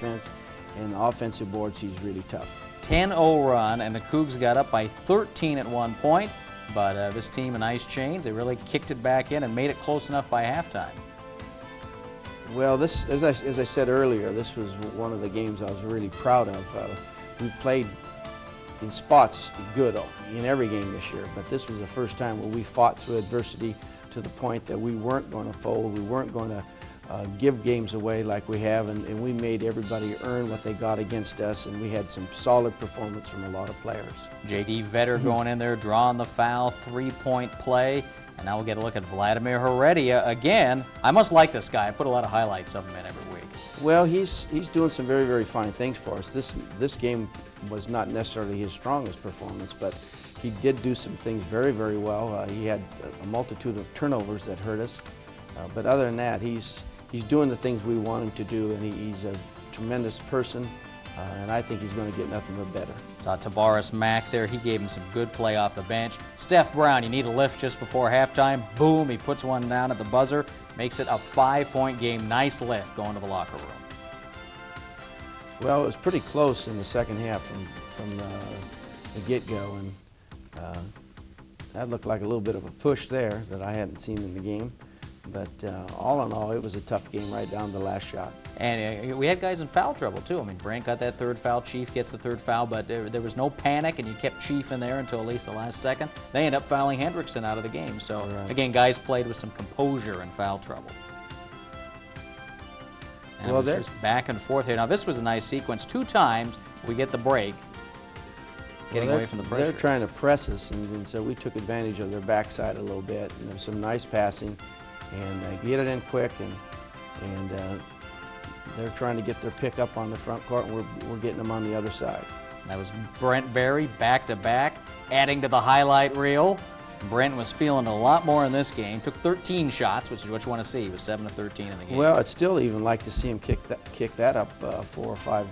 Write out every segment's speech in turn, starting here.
defense, and the offensive boards, he's really tough. 10-0 run, and the Cougs got up by 13 at one point, but this team in ice change, they really kicked it back in and made it close enough by halftime. Well, this, as I said earlier, this was one of the games I was really proud of. We played in spots good in every game this year, but this was the first time where we fought through adversity to the point that we weren't going to fold, we weren't going to give games away like we have, and we made everybody earn what they got against us, and we had some solid performance from a lot of players. J.D. Vetter going in there, drawing the foul, three-point play, and now we'll get a look at Vladimir Heredia again. I must like this guy. I put a lot of highlights of him in every week. Well, he's doing some very, very fine things for us. This game was not necessarily his strongest performance, but he did do some things very, very well. He had a multitude of turnovers that hurt us, but other than that, he's doing the things we want him to do, and he's a tremendous person, and I think he's going to get nothing but better. Saw Tavares Mack there. He gave him some good play off the bench. Steph Brown, you need a lift just before halftime. Boom, he puts one down at the buzzer. Makes it a 5-point game. Nice lift going to the locker room. Well, it was pretty close in the second half from the get-go, and that looked like a little bit of a push there that I hadn't seen in the game. But all in all, it was a tough game right down to the last shot. And we had guys in foul trouble, too. I mean, Brent got that third foul, Chief gets the third foul, but there was no panic, and you kept Chief in there until at least the last second. They end up fouling Hendrickson out of the game. So, right. Again, guys played with some composure in foul trouble. And well, it was just back and forth here. Now, this was a nice sequence. 2 times we get the break, getting away from the pressure. They're trying to press us, and so we took advantage of their backside a little bit. And there was some nice passing, and get it in quick, and they're trying to get their pick up on the front court, and we're getting them on the other side. That was Brent Barry back-to-back, adding to the highlight reel. Brent was feeling a lot more in this game. Took 13 shots, which is what you want to see. He was 7 of 13 in the game. Well, I'd still even like to see him kick that up 4 or 5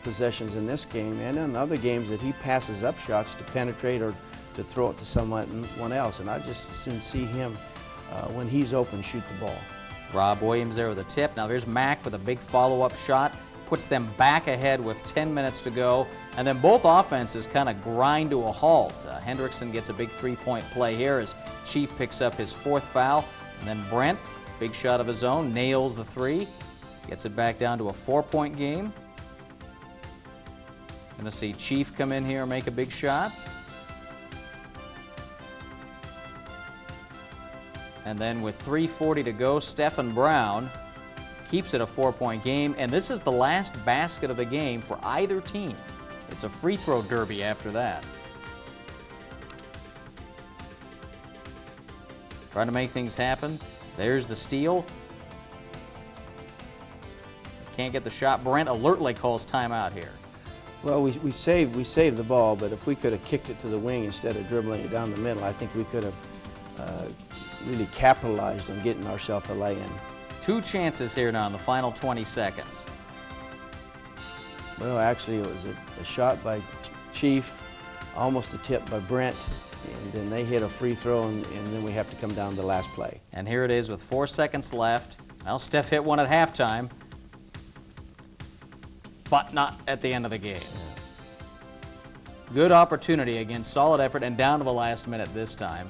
possessions in this game, and in other games that he passes up shots to penetrate or to throw it to someone else. And I just as soon see him, when he's open, shoot the ball. Rob Williams there with a tip. Now there's Mack with a big follow-up shot. Puts them back ahead with 10 minutes to go. And then both offenses kind of grind to a halt. Hendrickson gets a big 3-point play here as Chief picks up his 4th foul. And then Brent, big shot of his own, nails the 3. Gets it back down to a 4-point game. Going to see Chief come in here and make a big shot. And then with 3:40 to go, Stephen Brown keeps it a 4-point game. And this is the last basket of the game for either team. It's a free throw derby after that. Trying to make things happen. There's the steal. Can't get the shot. Brent alertly calls timeout here. Well, we saved the ball, but if we could have kicked it to the wing instead of dribbling it down the middle, I think we could have really capitalized on getting ourselves a lay-in. 2 chances here now in the final 20 seconds. Well, actually, it was a shot by Chief, almost a tip by Brent, and then they hit a free throw, and then we have to come down to the last play. And here it is with 4 seconds left. Well, Steph hit one at halftime, but not at the end of the game. Good opportunity, again, solid effort, and down to the last minute this time.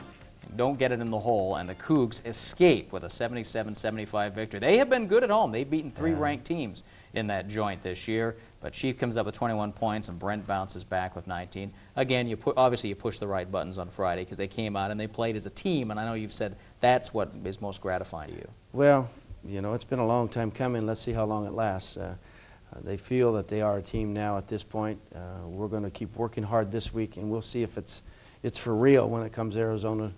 Don't get it in the hole, and the Cougs escape with a 77-75 victory. They have been good at home. They've beaten 3 ranked teams in that joint this year, but Chief comes up with 21 points, and Brent bounces back with 19. Again, obviously you push the right buttons on Friday because they came out and they played as a team, and I know you've said that's what is most gratifying to you. Well, you know, it's been a long time coming. Let's see how long it lasts. They feel that they are a team now at this point. We're going to keep working hard this week, and we'll see if it's for real when it comes Arizona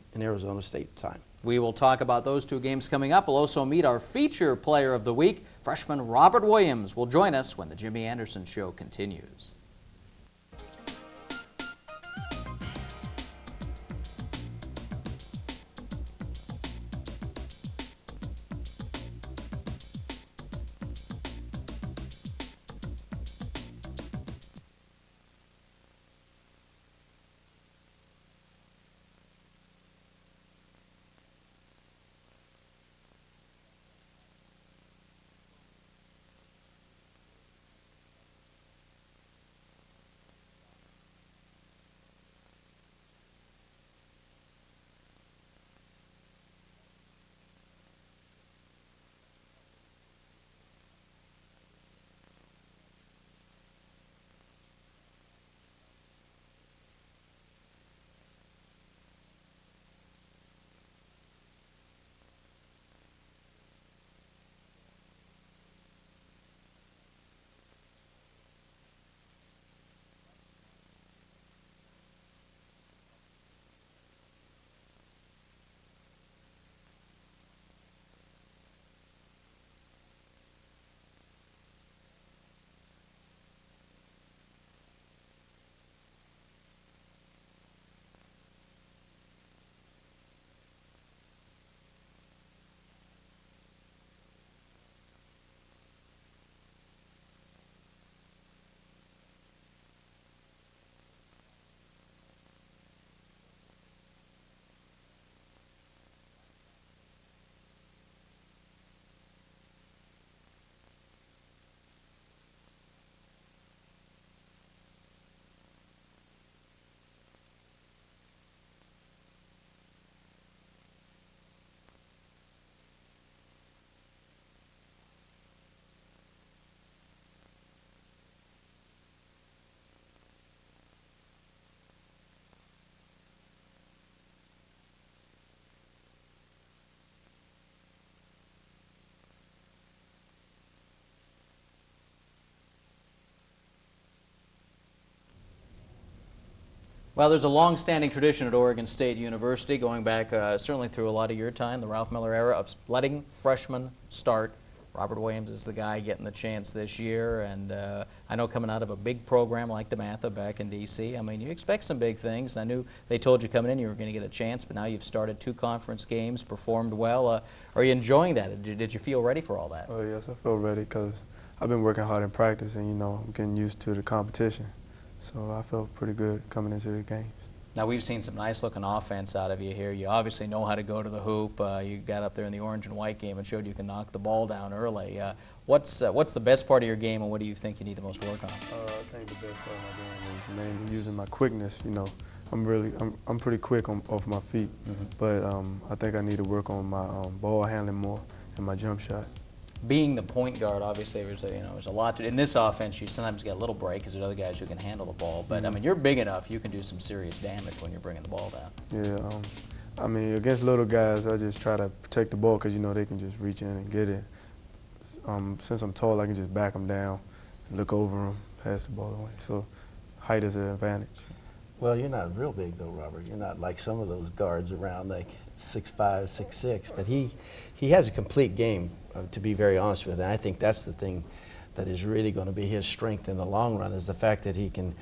State time. We will talk about those 2 games coming up. We'll also meet our feature player of the week. Freshman Robert Williams will join us when the Jimmy Anderson Show continues. Well, there's a long-standing tradition at Oregon State University, going back certainly through a lot of your time, the Ralph Miller era, of letting freshmen start. Robert Williams is the guy getting the chance this year, and I know coming out of a big program like DeMatha back in D.C., I mean, you expect some big things. I knew they told you coming in you were going to get a chance, but now you've started 2 conference games, performed well. Are you enjoying that? Did you feel ready for all that? Oh, yes, I feel ready because I've been working hard in practice, and, you know, I'm getting used to the competition. So I felt pretty good coming into the games. Now, we've seen some nice-looking offense out of you here. You obviously know how to go to the hoop. You got up there in the orange and white game and showed you can knock the ball down early. What's the best part of your game, and what do you think you need the most work on? I think the best part of my game is mainly using my quickness. You know, I'm pretty quick off my feet, but I think I need to work on my ball handling more and my jump shot. Being the point guard, obviously, there's a lot to. In this offense, you sometimes get a little break because there's other guys who can handle the ball. But I mean, you're big enough; you can do some serious damage when you're bringing the ball down. Yeah, I mean, against little guys, I just try to protect the ball because, you know, they can just reach in and get it. Since I'm tall, I can just back them down, look over them, pass the ball away. So height is an advantage. Well, you're not real big though, Robert. You're not like some of those guards around, like 6'5", 6'6". But he has a complete game, to be very honest with you. And I think that's the thing that is really going to be his strength in the long run, is the fact that he can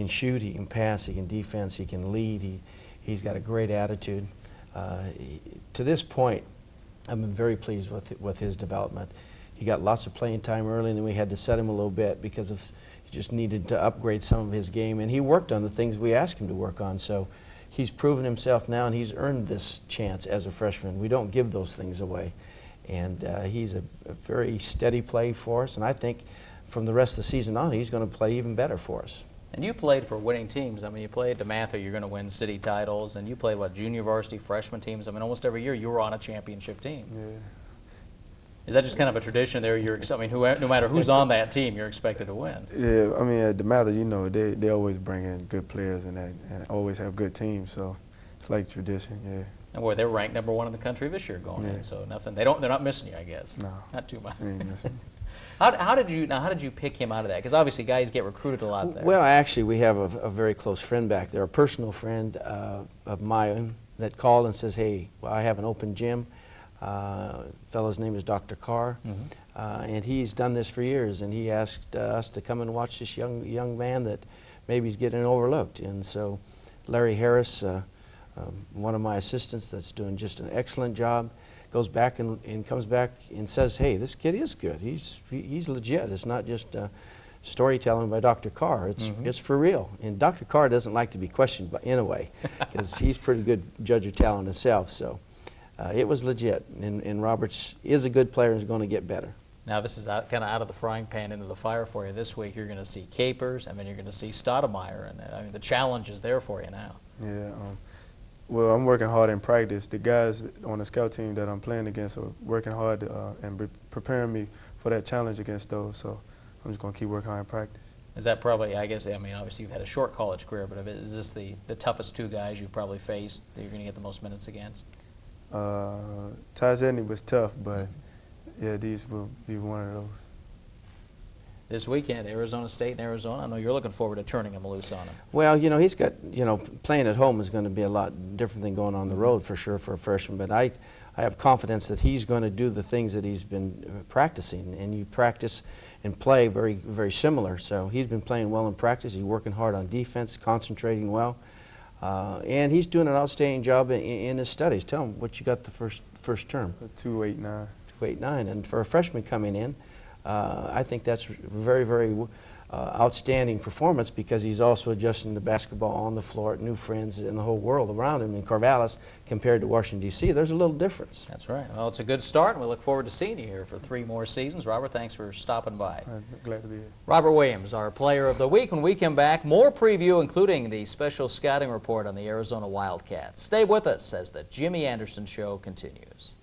shoot, he can pass, he can defense, he can lead. He's got a great attitude. To this point, I've been very pleased with his development. He got lots of playing time early, and then we had to set him a little bit because he just needed to upgrade some of his game, and he worked on the things we asked him to work on. So he's proven himself now, and he's earned this chance as a freshman. We don't give those things away. And he's a very steady play for us, and I think from the rest of the season on, he's going to play even better for us. And you played for winning teams. I mean, you played at DeMatha, you're going to win city titles, and you played, what, junior varsity, freshman teams? I mean, almost every year you were on a championship team. Yeah. Is that just kind of a tradition there? I mean, no matter who's on that team, you're expected to win. Yeah, I mean, at DeMatha, you know, they always bring in good players and always have good teams. So it's like tradition, yeah. And boy, they're ranked #1 in the country this year going in, so nothing. They're not missing you, I guess. No, not too much. they ain't missing. How did you pick him out of that? Because obviously guys get recruited a lot there. Well, actually, we have a very close friend back there, a personal friend of mine that called and says, "Hey, well, I have an open gym. Fellow's name is Dr. Carr, and he's done this for years, and he asked us to come and watch this young man that maybe he's getting overlooked." And so Larry Harris, one of my assistants that's doing just an excellent job, goes back and comes back and says, "Hey, this kid is good. He's legit. It's not just storytelling by Dr. Carr. It's for real." And Dr. Carr doesn't like to be questioned in a way, because he's a pretty good judge of talent himself. So it was legit, and Roberts is a good player and is going to get better. Now this is kind of out of the frying pan into the fire for you. This week you're going to see Capers, and then you're going to see Stoudemire, and I mean the challenge is there for you now. Yeah. Well, I'm working hard in practice. The guys on the scout team that I'm playing against are working hard and preparing me for that challenge against those. So I'm just going to keep working hard in practice. Is that probably, I guess, I mean, obviously you've had a short college career, but is this the toughest 2 guys you've probably faced that you're going to get the most minutes against? Ty Zedny was tough, but yeah, these will be one of those. This weekend, Arizona State and Arizona, I know you're looking forward to turning him loose on him. Well, you know, he's got, you know, playing at home is going to be a lot different than going on the road for sure for a freshman, but I have confidence that he's going to do the things that he's been practicing, and you practice and play very, very similar. So he's been playing well in practice. He's working hard on defense, concentrating well, and he's doing an outstanding job in his studies. Tell him what you got the first term. 289. 289, and for a freshman coming in, I think that's very, very outstanding performance, because he's also adjusting to basketball on the floor, new friends in the whole world around him in Corvallis compared to Washington, D.C. There's a little difference. That's right. Well, it's a good start, and we look forward to seeing you here for 3 more seasons. Robert, thanks for stopping by. I'm glad to be here. Robert Williams, our Player of the Week. When we come back, more preview, including the special scouting report on the Arizona Wildcats. Stay with us as the Jimmy Anderson Show continues.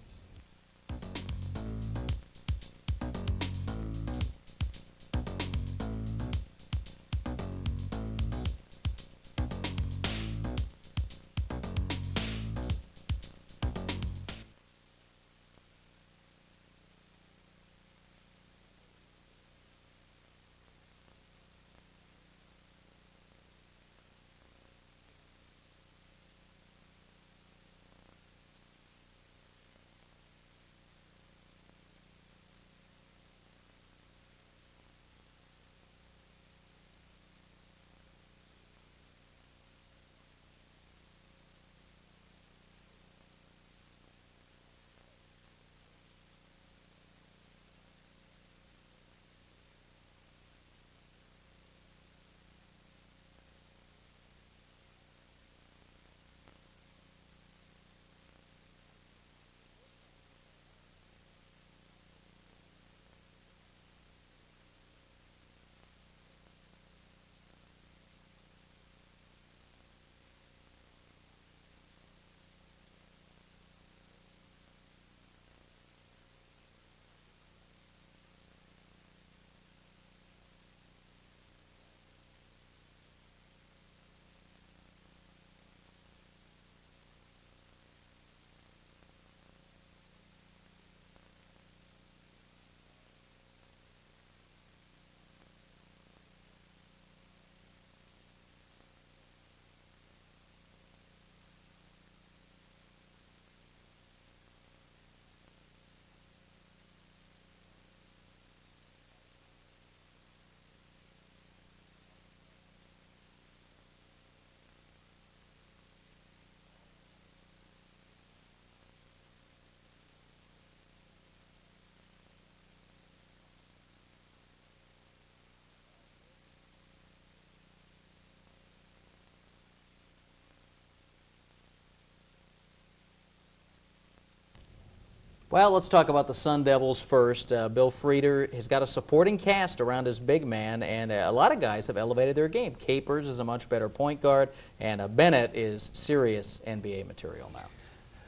Well, let's talk about the Sun Devils first. Bill Frieder has got a supporting cast around his big man, and a lot of guys have elevated their game. Capers is a much better point guard, and Bennett is serious NBA material now.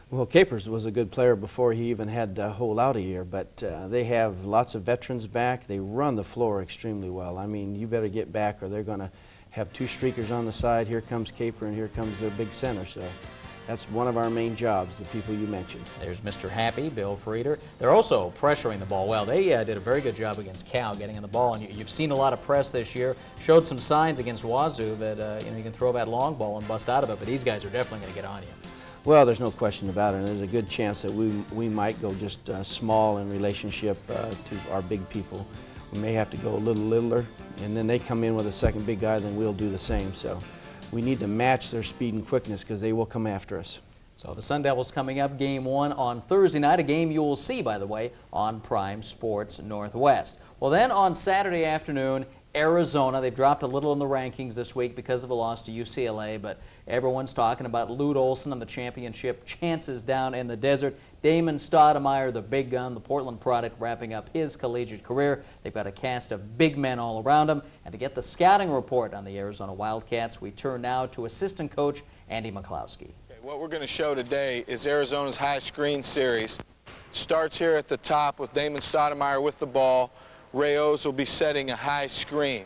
Well, Capers was a good player before he even had to hold out a year, but they have lots of veterans back. They run the floor extremely well. I mean, you better get back or they're going to have two streakers on the side. Here comes Caper and here comes their big center. So that's one of our main jobs, the people you mentioned. There's Mr. Happy, Bill Frieder. They're also pressuring the ball well. They did a very good job against Cal getting in the ball, and you've seen a lot of press this year. Showed some signs against Wazoo that you can throw that long ball and bust out of it, but these guys are definitely going to get on you. Well, there's no question about it, and there's a good chance that we might go just small in relationship to our big people. We may have to go a little littler, and then they come in with a second big guy, then we'll do the same. So we need to match their speed and quickness because they will come after us. So the Sun Devils coming up, game 1 on Thursday night, a game you will see, by the way, on Prime Sports Northwest. Well, then on Saturday afternoon, Arizona. They've dropped a little in the rankings this week because of a loss to UCLA, but everyone's talking about Lute Olson and the championship chances down in the desert. Damon Stoudemire, the big gun, the Portland product, wrapping up his collegiate career. They've got a cast of big men all around him. And to get the scouting report on the Arizona Wildcats, we turn now to assistant coach Andy McCloskey. What we're going to show today is Arizona's high screen series. Starts here at the top with Damon Stoudemire with the ball. Ray O's will be setting a high screen.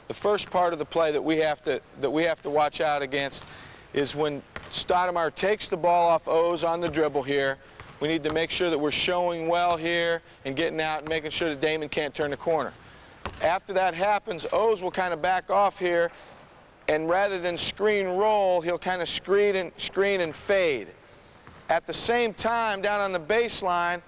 The first part of the play that we have to watch out against is when Stoudemire takes the ball off O's on the dribble here. We need to make sure that we're showing well here and getting out and making sure that Damon can't turn the corner. After that happens, O's will kind of back off here, and rather than screen roll, he'll kind of screen and fade. At the same time, down on the baseline,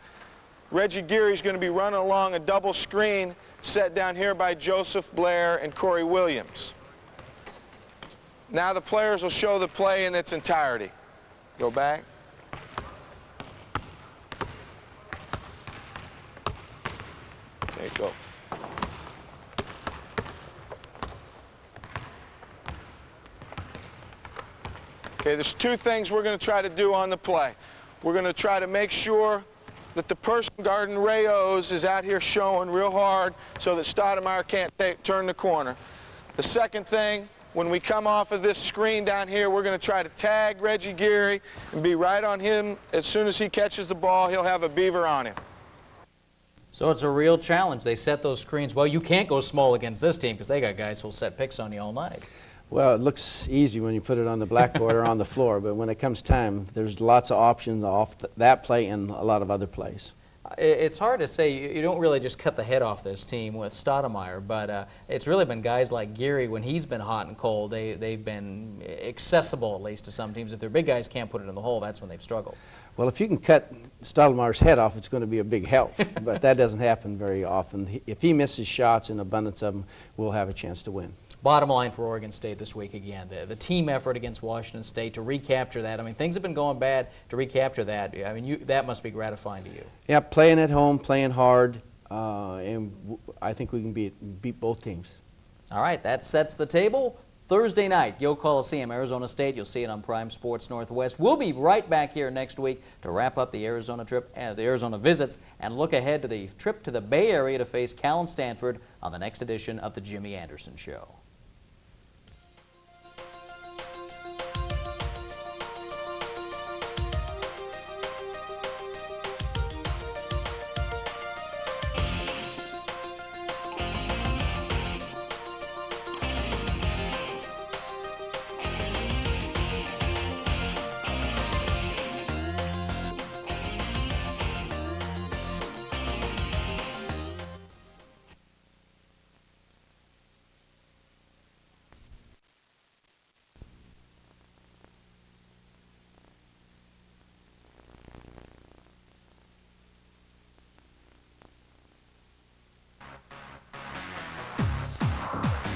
Reggie Geary's going to be running along a double screen set down here by Joseph Blair and Corey Williams. Now the players will show the play in its entirety. Go back. Okay, go. Okay, there's two things we're going to try to do on the play. We're going to try to make sure that the person guarding Ray O's is out here showing real hard so that Stoudemire can't turn the corner. The second thing, when we come off of this screen down here, we're going to try to tag Reggie Geary and be right on him. As soon as he catches the ball, he'll have a beaver on him. So it's a real challenge. They set those screens. Well, you can't go small against this team because they got guys who'll set picks on you all night. Well, it looks easy when you put it on the blackboard or on the floor, but when it comes time, there's lots of options off that play and a lot of other plays. It's hard to say. You don't really just cut the head off this team with Stoudemire, but it's really been guys like Geary when he's been hot and cold. They've been accessible, at least, to some teams. If their big guys can't put it in the hole, that's when they've struggled. Well, if you can cut Stoudemire's head off, it's going to be a big help, but that doesn't happen very often. If he misses shots, an abundance of them, we'll have a chance to win. Bottom line for Oregon State this week again, the team effort against Washington State to recapture that. I mean, things have been going bad. To recapture that, I mean, that must be gratifying to you. Yeah, playing at home, playing hard, and I think we can beat both teams. All right, that sets the table. Thursday night, Yo Coliseum, Arizona State. You'll see it on Prime Sports Northwest. We'll be right back here next week to wrap up the Arizona trip and the Arizona visits and look ahead to the trip to the Bay Area to face Cal and Stanford on the next edition of the Jimmy Anderson Show.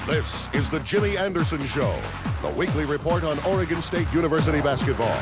This is the Jimmy Anderson Show, the weekly report on Oregon State University basketball.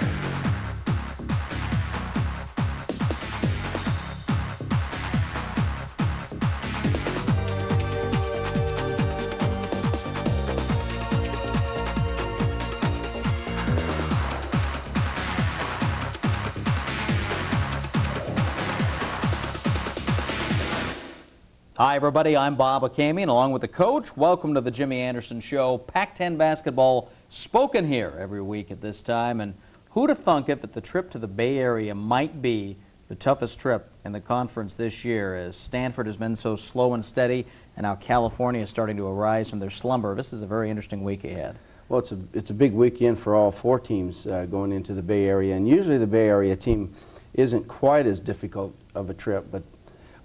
Hi, everybody. I'm Bob Akamian, and along with the coach, welcome to the Jimmy Anderson Show. Pac-10 basketball spoken here every week at this time. And who'd have thunk it that the trip to the Bay Area might be the toughest trip in the conference this year, as Stanford has been so slow and steady, and now California is starting to arise from their slumber. This is a very interesting week ahead. Well, it's a big weekend for all four teams going into the Bay Area, and usually the Bay Area team isn't quite as difficult of a trip, but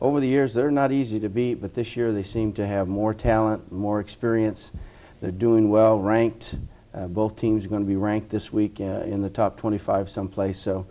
over the years they're not easy to beat, but this year they seem to have more talent, more experience. They're doing well, ranked. Both teams are going to be ranked this week in the top 25 someplace, so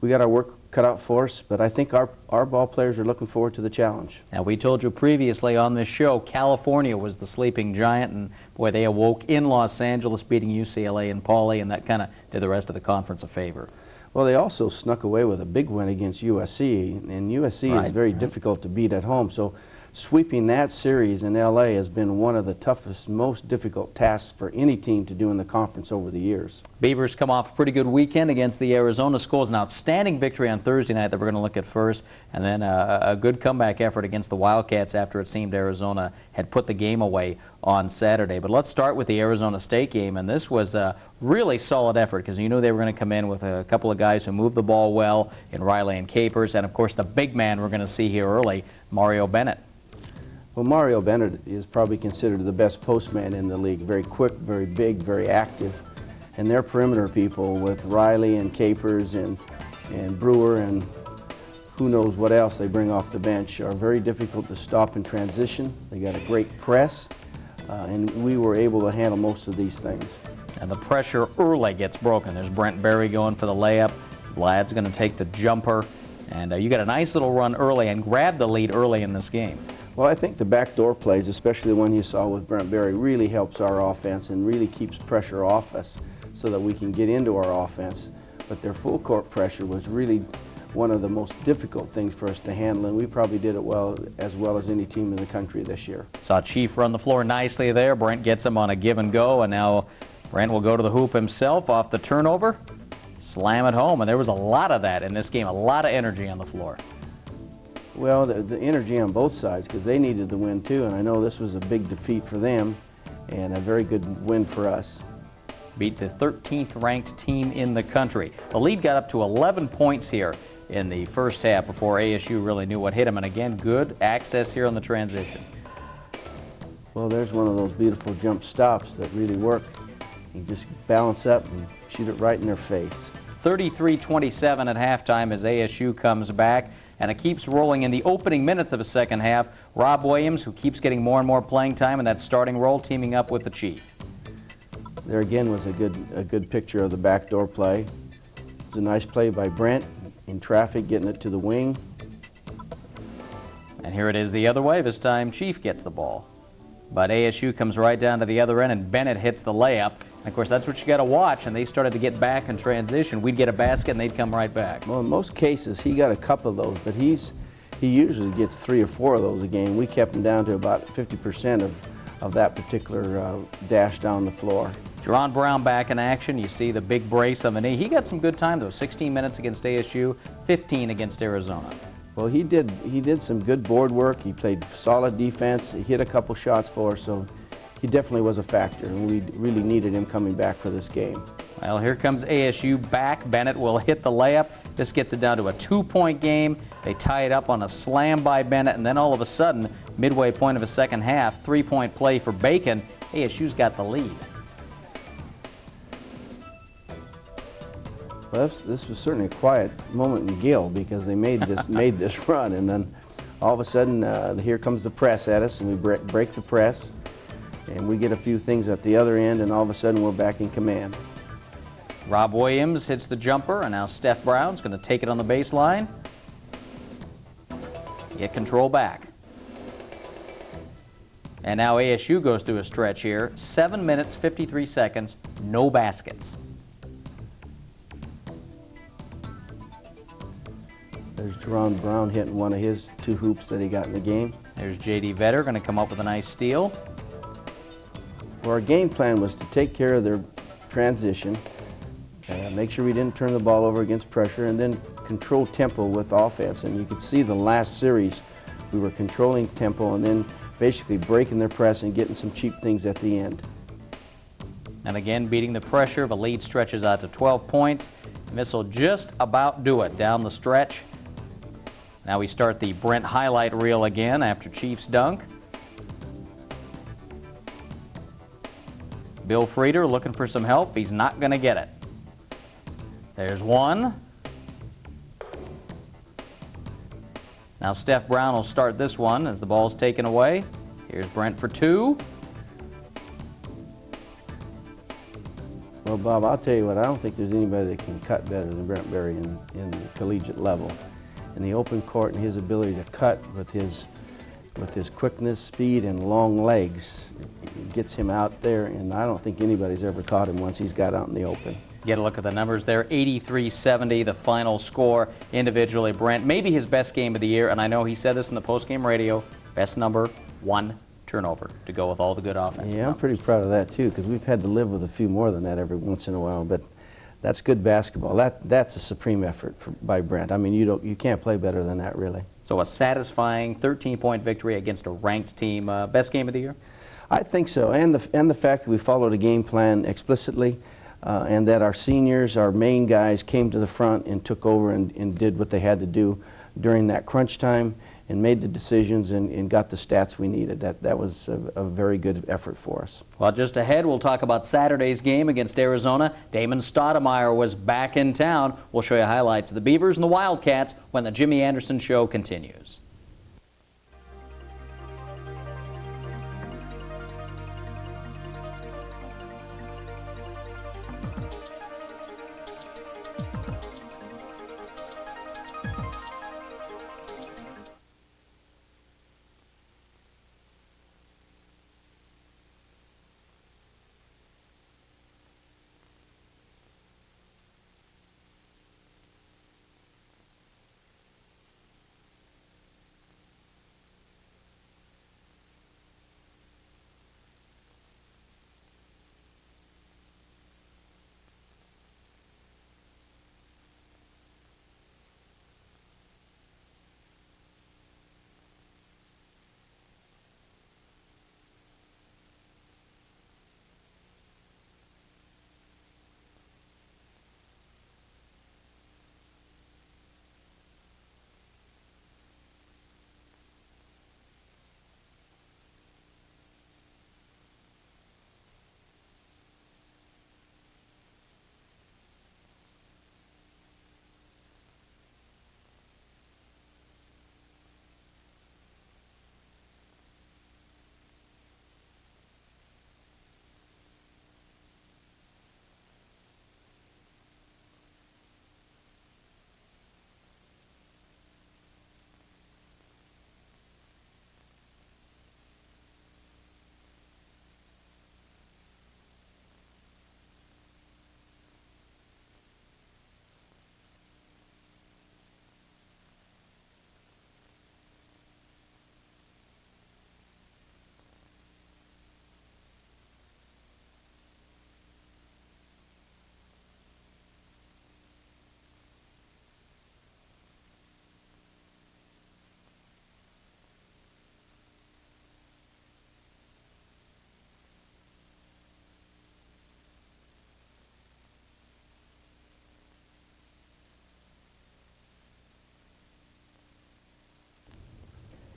we got our work cut out for us, but I think our ball players are looking forward to the challenge. Now, we told you previously on this show, California was the sleeping giant, and boy, they awoke in Los Angeles, beating UCLA and Pauley, and that kind of did the rest of the conference a favor. Well, they also snuck away with a big win against USC, and USC is very difficult to beat at home, so sweeping that series in LA has been one of the toughest, most difficult tasks for any team to do in the conference over the years. Beavers come off a pretty good weekend against the Arizona Schools. An outstanding victory on Thursday night that we're going to look at first, and then a good comeback effort against the Wildcats after it seemed Arizona had put the game away on Saturday. But let's start with the Arizona State game, and this was a really solid effort because you knew they were going to come in with a couple of guys who moved the ball well in Riley and Capers, and of course the big man we're going to see here early, Mario Bennett. Well, Mario Bennett is probably considered the best postman in the league. Very quick, very big, very active. And their perimeter people with Riley and Capers and Brewer and who knows what else they bring off the bench are very difficult to stop in transition. They got a great press, and we were able to handle most of these things. And the pressure early gets broken. There's Brent Berry going for the layup. Vlad's going to take the jumper. And you got a nice little run early and grab the lead early in this game. Well, I think the backdoor plays, especially the one you saw with Brent Berry, really helps our offense and really keeps pressure off us so that we can get into our offense. But their full court pressure was really one of the most difficult things for us to handle, and we probably did it well as any team in the country this year. Saw Chief run the floor nicely there. Brent gets him on a give and go, and now Brent will go to the hoop himself off the turnover, slam it home, and there was a lot of that in this game, a lot of energy on the floor. Well, the energy on both sides, because they needed the win too, and I know this was a big defeat for them and a very good win for us. Beat the 13th ranked team in the country. The lead got up to 11 points here in the first half before ASU really knew what hit them, and again, good access here on the transition. Well, there's one of those beautiful jump stops that really work. You just balance up and shoot it right in their face. 33-27 at halftime as ASU comes back, and it keeps rolling in the opening minutes of the second half. Rob Williams, who keeps getting more and more playing time in that starting role, teaming up with the Chief. There again was a good picture of the backdoor play. It's a nice play by Brent in traffic, getting it to the wing. And here it is the other way. This time Chief gets the ball. But ASU comes right down to the other end, and Bennett hits the layup. And of course, that's what you got to watch, and they started to get back in transition. We'd get a basket, and they'd come right back. Well, in most cases, he got a couple of those, but he usually gets 3 or 4 of those a game. We kept him down to about 50% of that particular dash down the floor. Jerron Brown back in action. You see the big brace on the knee. He got some good time, though. 16 minutes against ASU, 15 against Arizona. Well, he did some good board work. He played solid defense. He hit a couple shots for us, so he definitely was a factor, and we really needed him coming back for this game. Well, here comes ASU back. Bennett will hit the layup. This gets it down to a 2-point game. They tie it up on a slam by Bennett, and then all of a sudden, midway point of the second half, 3-point play for Bacon. ASU's got the lead. Well, this was certainly a quiet moment in Gill because they made this run, and then all of a sudden here comes the press at us, and we break the press, and we get a few things at the other end, and all of a sudden we're back in command. Rob Williams hits the jumper, and now Steph Brown's going to take it on the baseline. Get control back. And now ASU goes through a stretch here. 7 minutes, 53 seconds, no baskets. There's Jerron Brown hitting one of his 2 hoops that he got in the game. There's J.D. Vetter going to come up with a nice steal. Well, our game plan was to take care of their transition, make sure we didn't turn the ball over against pressure, and then control tempo with offense. And you could see the last series We were controlling tempo and then basically breaking their press and getting some cheap things at the end. And again, beating the pressure. The lead stretches out to 12 points. And this will just about do it down the stretch. Now we start the Brent highlight reel again after Chiefs dunk. Bill Frieder looking for some help. He's not going to get it. There's one. Now Steph Brown will start this one as the ball's taken away. Here's Brent for two. Well, Bob, I'll tell you what, I don't think there's anybody that can cut better than Brent Berry in the collegiate level. In the open court and his ability to cut with his quickness, speed, and long legs, it gets him out there, and I don't think anybody's ever caught him once he's got out in the open. Get a look at the numbers there. 83-70, the final score individually. Brent, maybe his best game of the year, and I know he said this in the post-game radio, best number, 1 turnover to go with all the good offense. Yeah, I'm pretty proud of that too, because we've had to live with a few more than that every once in a while, but that's good basketball. That's a supreme effort by Brent. I mean, you can't play better than that, really. So a satisfying 13-point victory against a ranked team. Best game of the year? I think so, and the fact that we followed a game plan explicitly, and that our seniors, our main guys, came to the front and took over and did what they had to do during that crunch time and made the decisions and got the stats we needed. That was a very good effort for us. Well, just ahead, we'll talk about Saturday's game against Arizona. Damon Stoudemire was back in town. We'll show you highlights of the Beavers and the Wildcats when the Jimmy Anderson Show continues.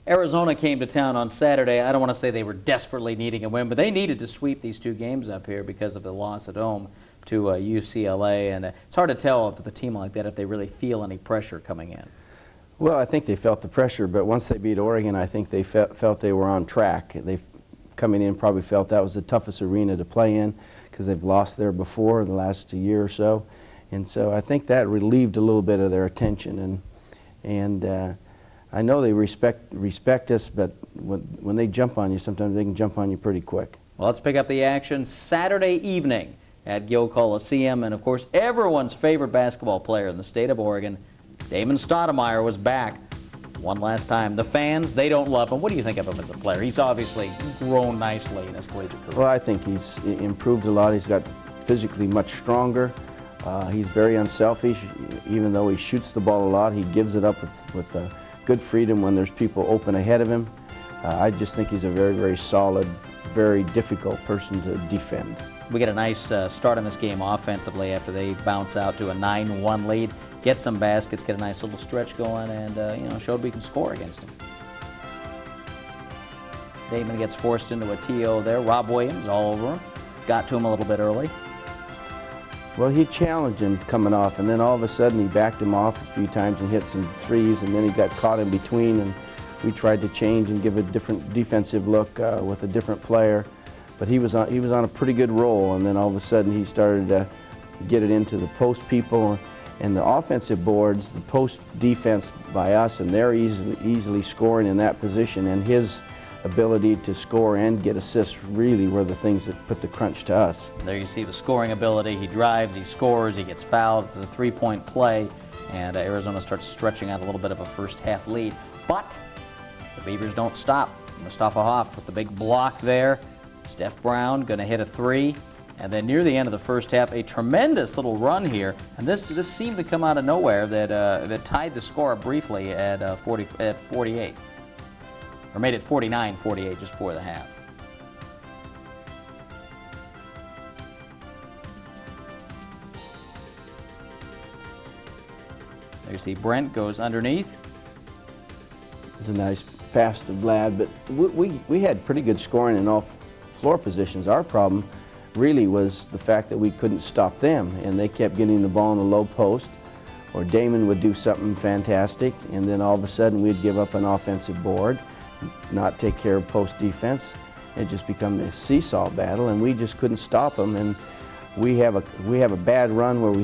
Arizona came to town on Saturday. I don't want to say they were desperately needing a win, but they needed to sweep these two games up here because of the loss at home to UCLA. And it's hard to tell with a team like that if they really feel any pressure coming in. Well, I think they felt the pressure, but once they beat Oregon, I think they felt they were on track. They, coming in, probably felt that was the toughest arena to play in because they've lost there before in the last year or so. And so I think that relieved a little bit of their attention. And I know they respect us, but when they jump on you, sometimes they can jump on you pretty quick. Well, let's pick up the action Saturday evening at Gill Coliseum. And, of course, everyone's favorite basketball player in the state of Oregon, Damon Stoudemire, was back one last time. The fans, they don't love him. What do you think of him as a player? He's obviously grown nicely in his collegiate career. Well, I think he's improved a lot. He's got physically much stronger. He's very unselfish. Even though he shoots the ball a lot, he gives it up with good freedom when there's people open ahead of him. I just think he's a very, very solid, very difficult person to defend. We get a nice start on this game offensively after they bounce out to a 9-1 lead, get some baskets, get a nice little stretch going, and showed we can score against them. Damon gets forced into a TO there. Rob Williams all over him. Got to him a little bit early. Well, he challenged him coming off, and then all of a sudden he backed him off a few times and hit some threes, and then he got caught in between, and we tried to change and give a different defensive look with a different player. But he was on a pretty good roll, and then all of a sudden he started to get it into the post people and the offensive boards, the post defense by us, and they're easily scoring in that position, and his ability to score and get assists really were the things that put the crunch to us. There you see the scoring ability. He drives, he scores, he gets fouled. It's a three-point play, and Arizona starts stretching out a little bit of a first-half lead. But the Beavers don't stop. Mustafa Hoff with the big block there. Steph Brown going to hit a three. And then near the end of the first half, a tremendous little run here. And this seemed to come out of nowhere that tied the score briefly at 48. Or made it 49-48 just before the half. There you see Brent goes underneath. It's a nice pass to Vlad, but we had pretty good scoring in all floor positions. Our problem really was the fact that we couldn't stop them, and they kept getting the ball in the low post, or Damon would do something fantastic, and then all of a sudden we'd give up an offensive board, not take care of post defense. It just become a seesaw battle, and we just couldn't stop them. And we have a bad run where we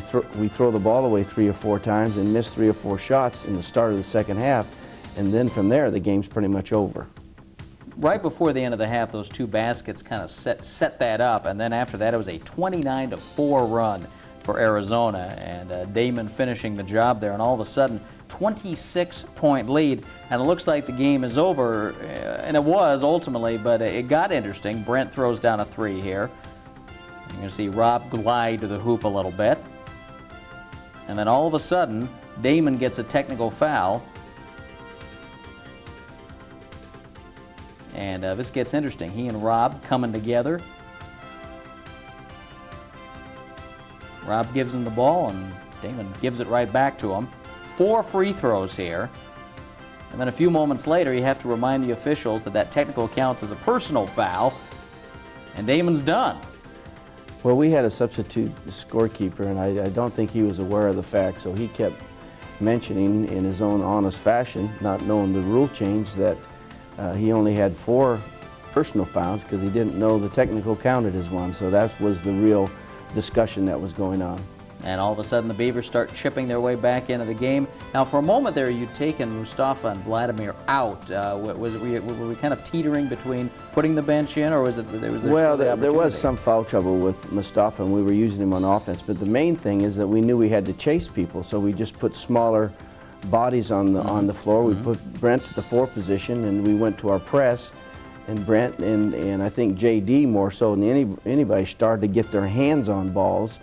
throw the ball away 3 or 4 times and miss 3 or 4 shots in the start of the second half, and then from there the game's pretty much over. Right before the end of the half, those 2 baskets kind of set that up, and then after that it was a 29-4 run for Arizona, and Damon finishing the job there, and all of a sudden 26-point lead, and it looks like the game is over, and it was ultimately, but it got interesting. Brent throws down a 3 here. You're going to see Rob glide to the hoop a little bit, and then all of a sudden Damon gets a technical foul, and this gets interesting. He and Rob coming together. Rob gives him the ball, and Damon gives it right back to him. 4 free throws here. And then a few moments later, you have to remind the officials that technical counts as a personal foul, and Damon's done. Well, we had a substitute scorekeeper, and I don't think he was aware of the fact, so he kept mentioning in his own honest fashion, not knowing the rule change, that he only had 4 personal fouls because he didn't know the technical counted as one. So that was the real discussion that was going on. And all of a sudden the Beavers start chipping their way back into the game. Now for a moment there you'd taken Mustafa and Vladimir out. Were we kind of teetering between putting the bench in, or was there Well, still the there was opportunity? some foul trouble with Mustafa, and we were using him on offense, but the main thing is that we knew we had to chase people, so we just put smaller bodies on the floor. We put Brent to the 4 position, and we went to our press, and Brent and I think JD more so than anybody started to get their hands on balls,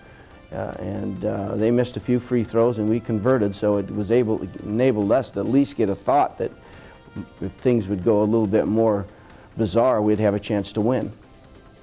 and they missed a few free throws, and we converted, so it enabled us to at least get a thought that if things would go a little bit more bizarre, we'd have a chance to win.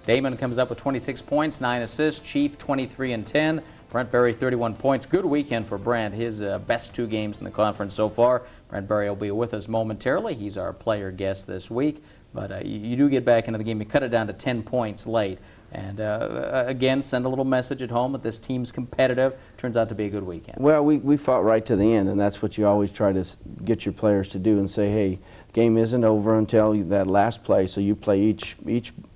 Damon comes up with 26 points, 9 assists. Chief 23 and 10. Brent Berry 31 points. Good weekend for Brent. His best 2 games in the conference so far. Brent Berry will be with us momentarily. He's our player guest this week. But you do get back into the game. You cut it down to 10 points late. And again, send a little message at home that this team's competitive. Turns out to be a good weekend. Well, we fought right to the end, and that's what you always try to get your players to do and say, hey, game isn't over until that last play, so you play each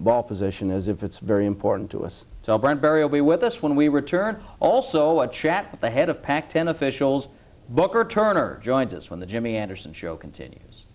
ball possession as if it's very important to us. So Brent Berry will be with us when we return. Also, a chat with the head of Pac-10 officials, Booker Turner, joins us when the Jimmy Anderson Show continues.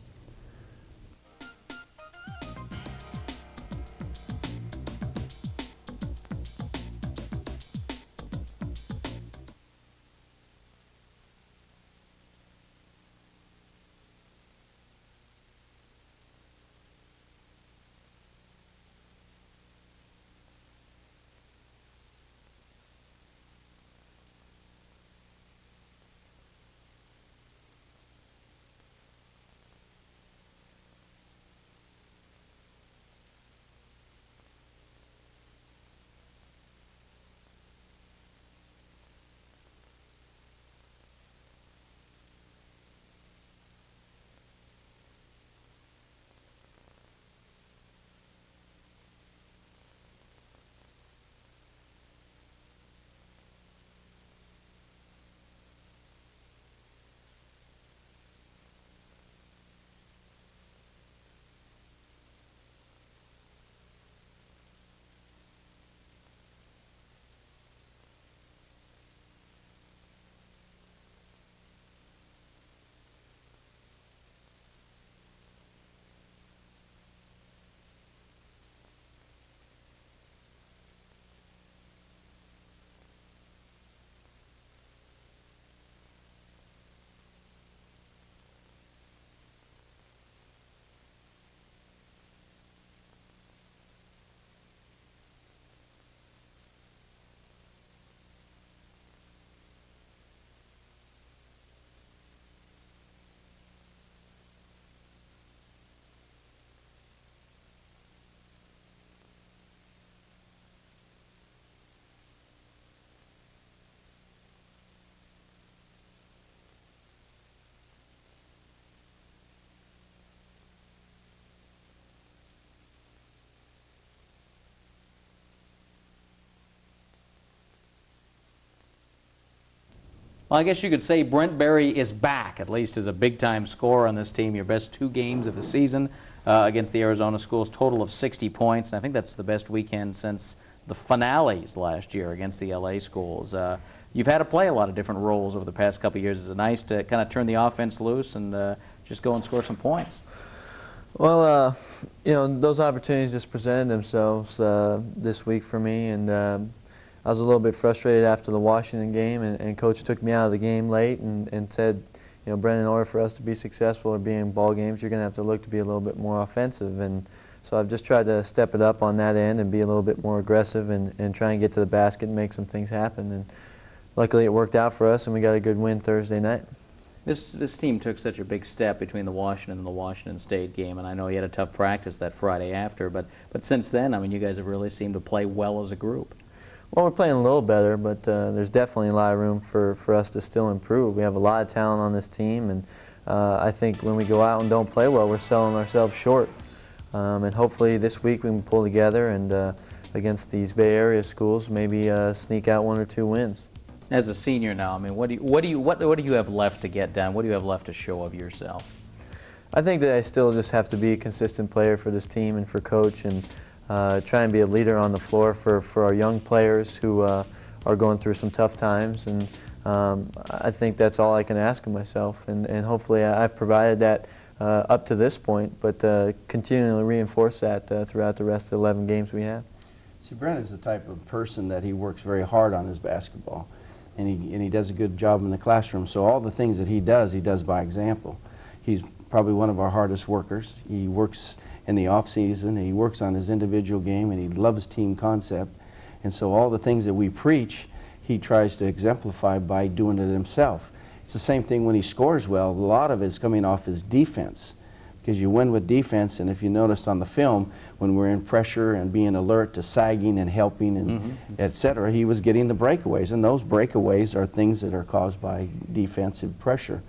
Well, I guess you could say Brent Berry is back, at least as a big-time scorer on this team. Your best 2 games of the season against the Arizona Schools, total of 60 points. And I think that's the best weekend since the finales last year against the LA Schools. You've had to play a lot of different roles over the past couple of years. Is it nice to kind of turn the offense loose and just go and score some points? Well, you know, those opportunities just presented themselves this week for me, and I was a little bit frustrated after the Washington game, and Coach took me out of the game late and said, you know, Brent, in order for us to be successful or be in ball games, you're going to have to look to be a little bit more offensive. And so I've just tried to step it up on that end and be a little bit more aggressive and try and get to the basket and make some things happen. And luckily it worked out for us, and we got a good win Thursday night. This team took such a big step between the Washington and the Washington State game, and I know you had a tough practice that Friday after, but since then, I mean, you guys have really seemed to play well as a group. Well, we're playing a little better, but there's definitely a lot of room for us to still improve. We have a lot of talent on this team, and I think when we go out and don't play well, we're selling ourselves short. And hopefully this week we can pull together and against these Bay Area schools, maybe sneak out 1 or 2 wins. As a senior now, I mean, what do you have left to get done? What do you have left to show of yourself? I think that I still just have to be a consistent player for this team and for Coach, and try and be a leader on the floor for our young players who are going through some tough times. And I think that's all I can ask of myself, and hopefully I've provided that up to this point, but continually reinforce that throughout the rest of the 11 games we have. See, Brent is the type of person that he works very hard on his basketball, and he does a good job in the classroom. So all the things that he does by example. He's probably one of our hardest workers. He works in the off season, he works on his individual game, and he loves team concept. And so all the things that we preach, he tries to exemplify by doing it himself. It's the same thing when he scores well. A lot of it is coming off his defense, because you win with defense. And if you notice on the film, when we're in pressure and being alert to sagging and helping and etc., he was getting the breakaways, and those breakaways are things that are caused by defensive pressure.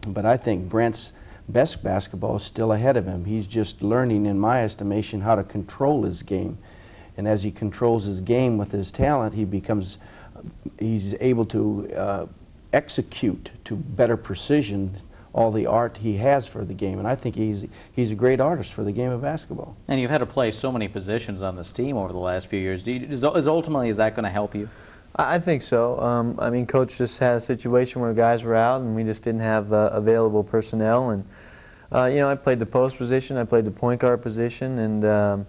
But I think Brent's best basketball is still ahead of him. He's just learning, in my estimation, how to control his game. And as he controls his game with his talent, he's able to execute to better precision all the art he has for the game. And I think he's a great artist for the game of basketball. And you've had to play so many positions on this team over the last few years. Ultimately, is that going to help you? I think so. I mean, Coach just had a situation where guys were out and we just didn't have available personnel. And you know, I played the post position, I played the point guard position, and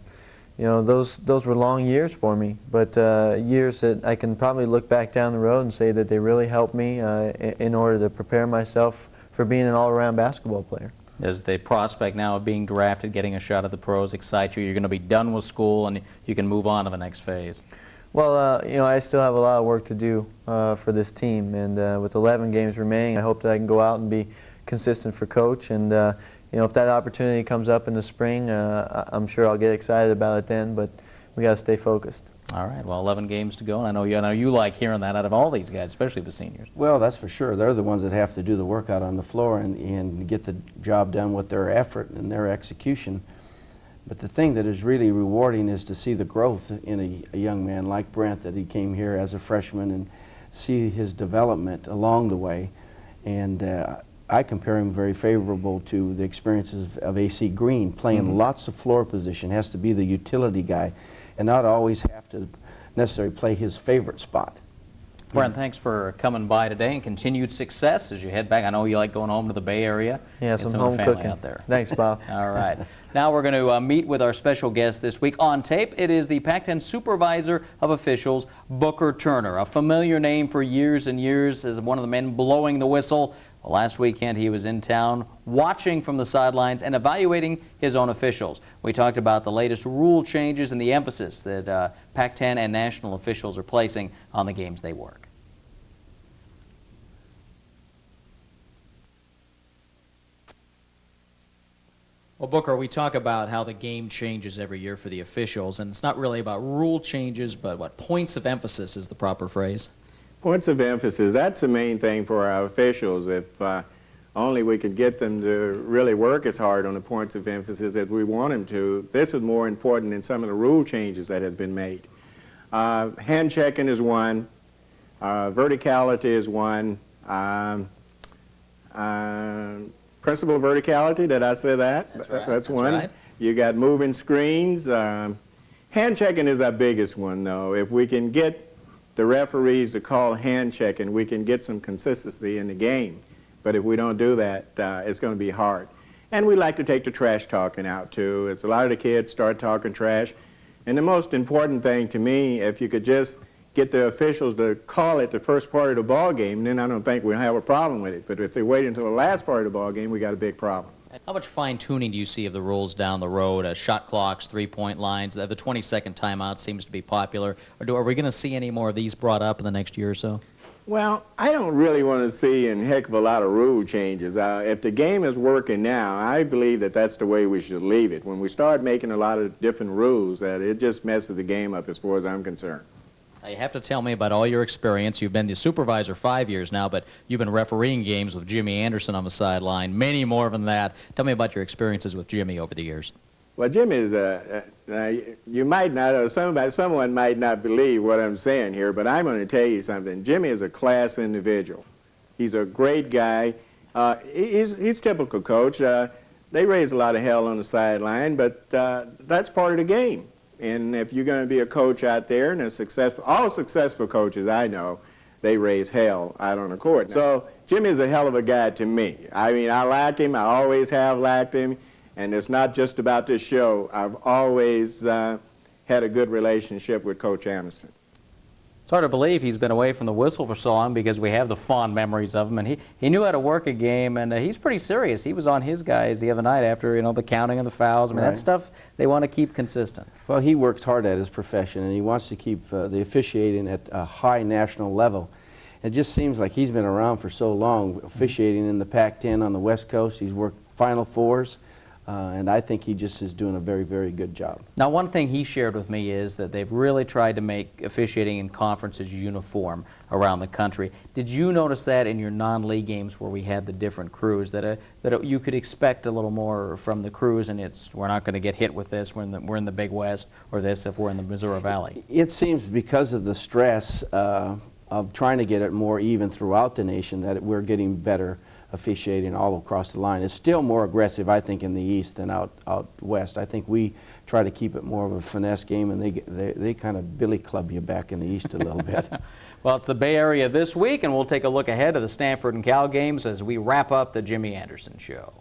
you know, those were long years for me. But years that I can probably look back down the road and say that they really helped me in order to prepare myself for being an all-around basketball player. Does the prospect now of being drafted, getting a shot at the pros, excite you? You're going to be done with school and you can move on to the next phase. Well, you know, I still have a lot of work to do for this team, and with 11 games remaining, I hope that I can go out and be consistent for Coach. And you know, if that opportunity comes up in the spring, I'm sure I'll get excited about it then. But we got to stay focused. All right. Well, 11 games to go, and I know you like hearing that out of all these guys, especially the seniors. Well, that's for sure. They're the ones that have to do the work out on the floor and get the job done with their effort and their execution. But the thing that is really rewarding is to see the growth in a young man like Brent, that he came here as a freshman, and see his development along the way. And I compare him very favorable to the experiences of A.C. Green, playing lots of floor position, has to be the utility guy, and not always have to necessarily play his favorite spot. Brent, thanks for coming by today, and continued success as you head back. I know you like going home to the Bay Area. Yeah, some home cooking out there. Thanks, Bob. All right. Now we're going to meet with our special guest this week on tape. It is the Pac-10 Supervisor of Officials, Booker Turner, a familiar name for years and years as one of the men blowing the whistle. Well, last weekend he was in town watching from the sidelines and evaluating his own officials. We talked about the latest rule changes and the emphasis that Pac-10 and national officials are placing on the games they work. Well, Booker, we talk about how the game changes every year for the officials, and it's not really about rule changes, but what points of emphasis is the proper phrase? Points of emphasis, that's the main thing for our officials. If only we could get them to really work as hard on the points of emphasis as we want them to. This is more important than some of the rule changes that have been made. Hand checking is one. Verticality is one. Principal verticality, did I say that? That's right. That's one. Right. You got moving screens. Hand checking is our biggest one, though. If we can get the referees to call hand checking, we can get some consistency in the game. But if we don't do that, it's going to be hard. And we like to take the trash talking out, too. It's a lot of the kids start talking trash. And the most important thing to me, if you could just get the officials to call it the first part of the ball game, then I don't think we'll have a problem with it. But if they wait until the last part of the ball game, we got a big problem. How much fine-tuning do you see of the rules down the road? Shot clocks, three-point lines, the 20-second timeout seems to be popular. Are we going to see any more of these brought up in the next year or so? Well, I don't really want to see a heck of a lot of rule changes. If the game is working now, I believe that that's the way we should leave it. When we start making a lot of different rules, it just messes the game up as far as I'm concerned. Now, you have to tell me about all your experience. You've been the supervisor 5 years now, but you've been refereeing games with Jimmy Anderson on the sideline, many more than that. Tell me about your experiences with Jimmy over the years. Well, Jimmy is you might not, or someone might not believe what I'm saying here, but I'm going to tell you something. Jimmy is a class individual. He's a great guy. He's typical coach. They raise a lot of hell on the sideline, but that's part of the game. And if you're going to be a coach out there, and all successful coaches I know, they raise hell out on the court. So Jimmy is a hell of a guy to me. I mean, I like him. I always have liked him. And it's not just about this show. I've always had a good relationship with Coach Anderson. It's hard to believe he's been away from the whistle for so long because we have the fond memories of him. And he knew how to work a game, and he's pretty serious. He was on his guys the other night after, the counting of the fouls. I mean, that stuff they want to keep consistent. Well, he works hard at his profession, and he wants to keep the officiating at a high national level. It just seems like he's been around for so long, officiating in the Pac-10 on the West Coast. He's worked Final Fours. And I think he just is doing a very, very good job. Now, one thing he shared with me is that they've really tried to make officiating in conferences uniform around the country. Did you notice that in your non-league games where we had the different crews, that you could expect a little more from the crews, and we're not going to get hit with this, we're in the Big West, or this if we're in the Missouri Valley? It seems because of the stress of trying to get it more even throughout the nation that we're getting better officiating all across the line. It's still more aggressive, I think, in the East than out West. I think we try to keep it more of a finesse game, and they kind of billy club you back in the East a little bit. Well, it's the Bay Area this week, and we'll take a look ahead of the Stanford and Cal games as we wrap up the Jimmy Anderson Show.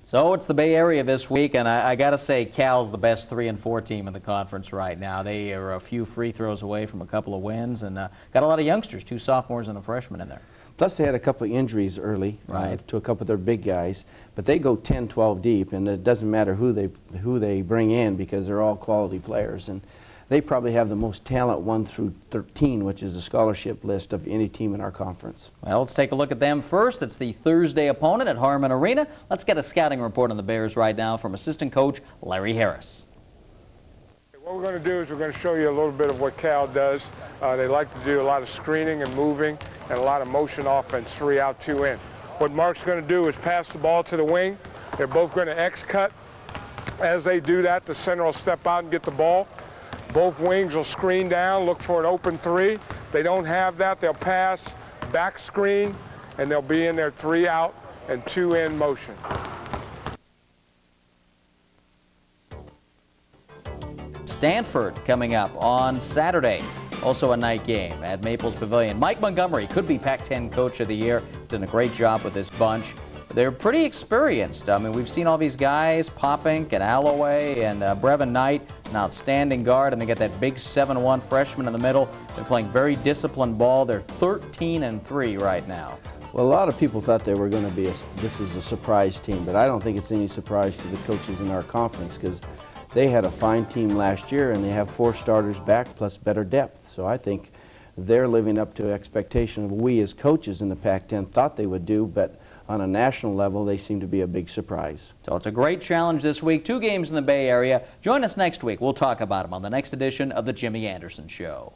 So it's the Bay Area this week, and I got to say Cal's the best 3-4 team in the conference right now. They are a few free throws away from a couple of wins, and got a lot of youngsters, 2 sophomores and a freshman in there. Plus, they had a couple of injuries early to a couple of their big guys, but they go 10, 12 deep, and it doesn't matter who they bring in because they're all quality players. And they probably have the most talent 1 through 13, which is the scholarship list of any team in our conference. Well, let's take a look at them first. It's the Thursday opponent at Harmon Arena. Let's get a scouting report on the Bears right now from assistant coach Larry Harris. What we're going to do is we're going to show you a little bit of what Cal does. They like to do a lot of screening and moving and a lot of motion offense, 3 out, 2 in. What Mark's going to do is pass the ball to the wing. They're both going to X-cut. As they do that, the center will step out and get the ball. Both wings will screen down, look for an open 3. If they don't have that, they'll pass, back screen, and they'll be in their 3 out and 2 in motion. Stanford coming up on Saturday. Also a night game at Maples Pavilion. Mike Montgomery could be Pac-10 Coach of the Year. Done a great job with this bunch. They're pretty experienced. I mean, we've seen all these guys, Popink and Alloway and Brevin Knight, an outstanding guard, and they got that big 7'1" freshman in the middle. They're playing very disciplined ball. They're 13-3 right now. Well, a lot of people thought they were going to be this is a surprise team, but I don't think it's any surprise to the coaches in our conference because they had a fine team last year and they have 4 starters back plus better depth. So I think they're living up to expectation of we as coaches in the Pac-10 thought they would do, but on a national level, they seem to be a big surprise. So it's a great challenge this week. 2 games in the Bay Area. Join us next week. We'll talk about them on the next edition of the Jimmy Anderson Show.